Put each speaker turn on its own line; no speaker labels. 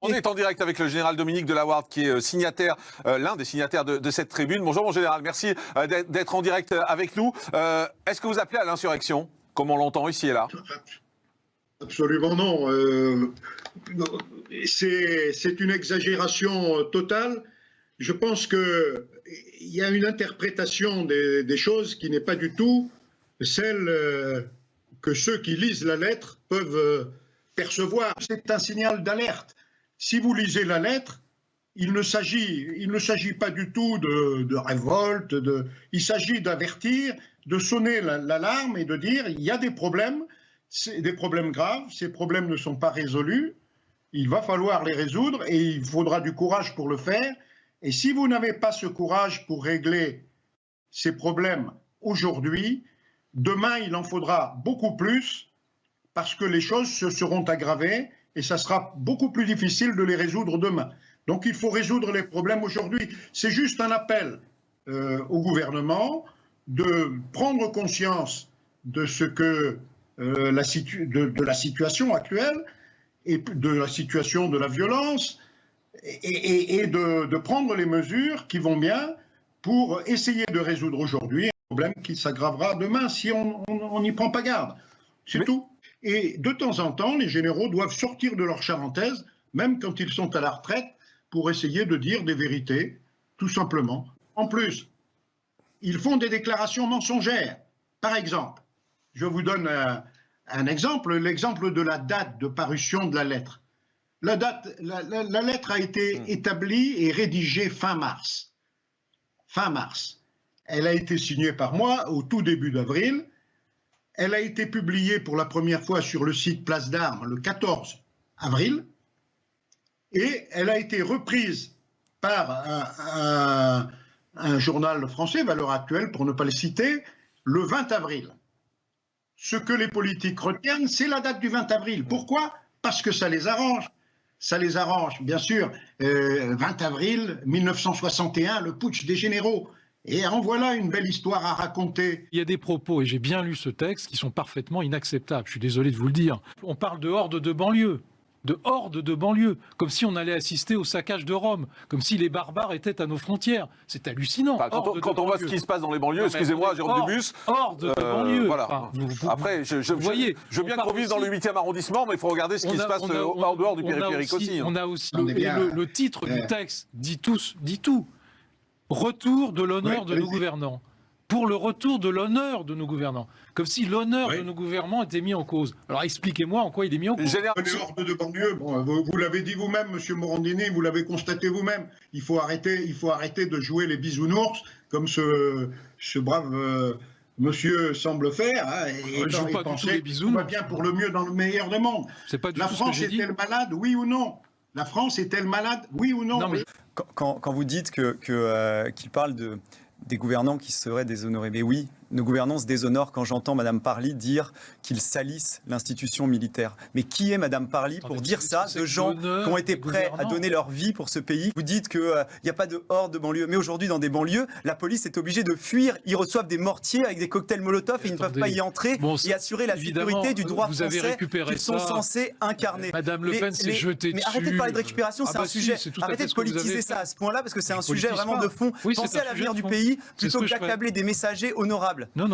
On est en direct avec le général Dominique Delaware, qui est signataire, l'un des signataires de cette tribune. Bonjour mon général, merci d'être en direct avec nous. Est-ce que vous appelez à l'insurrection, comme on l'entend ici et là?
Absolument non. C'est une exagération totale. Je pense qu'il y a une interprétation des choses qui n'est pas du tout celle que ceux qui lisent la lettre peuvent percevoir. C'est un signal d'alerte. Si vous lisez la lettre, il ne s'agit pas du tout de révolte, il s'agit d'avertir, de sonner l'alarme et de dire il y a des problèmes graves, ces problèmes ne sont pas résolus, il va falloir les résoudre et il faudra du courage pour le faire. Et si vous n'avez pas ce courage pour régler ces problèmes aujourd'hui, demain il en faudra beaucoup plus parce que les choses se seront aggravées et ça sera beaucoup plus difficile de les résoudre demain. Donc il faut résoudre les problèmes aujourd'hui. C'est juste un appel au gouvernement de prendre conscience de ce que de la situation actuelle et de la situation de la violence et de prendre les mesures qui vont bien pour essayer de résoudre aujourd'hui un problème qui s'aggravera demain si on n'y prend pas garde. C'est tout. Et de temps en temps, les généraux doivent sortir de leur charentaise, même quand ils sont à la retraite, pour essayer de dire des vérités, tout simplement. En plus, ils font des déclarations mensongères. Par exemple, je vous donne un exemple, l'exemple de la date de parution de la lettre. La lettre a été établie et rédigée fin mars. Fin mars. Elle a été signée par moi au tout début d'avril. Elle a été publiée pour la première fois sur le site Place d'Armes le 14 avril. Et elle a été reprise par un journal français, Valeurs Actuelles, pour ne pas le citer, le 20 avril. Ce que les politiques retiennent, c'est la date du 20 avril. Pourquoi? Parce que ça les arrange. Ça les arrange, bien sûr. 20 avril 1961, le putsch des généraux. Et en voilà une belle histoire à raconter.
Il y a des propos, et j'ai bien lu ce texte, qui sont parfaitement inacceptables. Je suis désolé de vous le dire. On parle de hordes de banlieue. De hordes de banlieue, comme si on allait assister au saccage de Rome, comme si les barbares étaient à nos frontières. C'est hallucinant.
Enfin, quand on voit ce qui se passe dans les banlieues, excusez-moi, Jérôme Dubus.
Hordes de banlieue.
Voilà.
Enfin,
après, je veux bien qu'on vive dans le 8e arrondissement, mais il faut regarder ce qui se passe en dehors du périphérique aussi.
On a aussi le titre du texte dit tout. Retour de l'honneur de nos gouvernants. Pour le retour de l'honneur de nos gouvernants. Comme si l'honneur de nos gouvernants était mis en cause. Alors expliquez-moi en quoi il est mis en cause.
Les hordes de banlieue, bon, vous l'avez dit vous-même, monsieur Morandini, vous l'avez constaté vous-même. Il faut arrêter de jouer les bisounours comme ce brave monsieur semble faire. Hein,
je joue pas du tout les bisounours.
Tout va bien pour le mieux dans le meilleur des mondes. La France est-elle malade, oui ou non? La France est-elle malade, oui ou non?
Quand vous dites qu'il parle des gouvernants qui seraient déshonorés. Mais oui, nos gouvernants se déshonorent quand j'entends Mme Parly dire qu'ils salissent l'institution militaire. Mais qui est Mme Parly pour dire ça de gens qui ont été prêts à donner leur vie pour ce pays? Vous dites qu'il n'y a pas de horde de banlieue. Mais aujourd'hui, dans des banlieues, la police est obligée de fuir. Ils reçoivent des mortiers avec des cocktails Molotov et ils ne peuvent pas y entrer et assurer la sécurité du droit français qu'ils sont censés incarner.
Madame Le Pen s'est jetée dessus.
Mais arrêtez de parler de récupération, c'est un sujet. Arrêtez de politiser ça à ce point-là parce que c'est un sujet vraiment de fond. Pensez à l'avenir du pays plutôt que d'accabler des messagers honorables.
Non.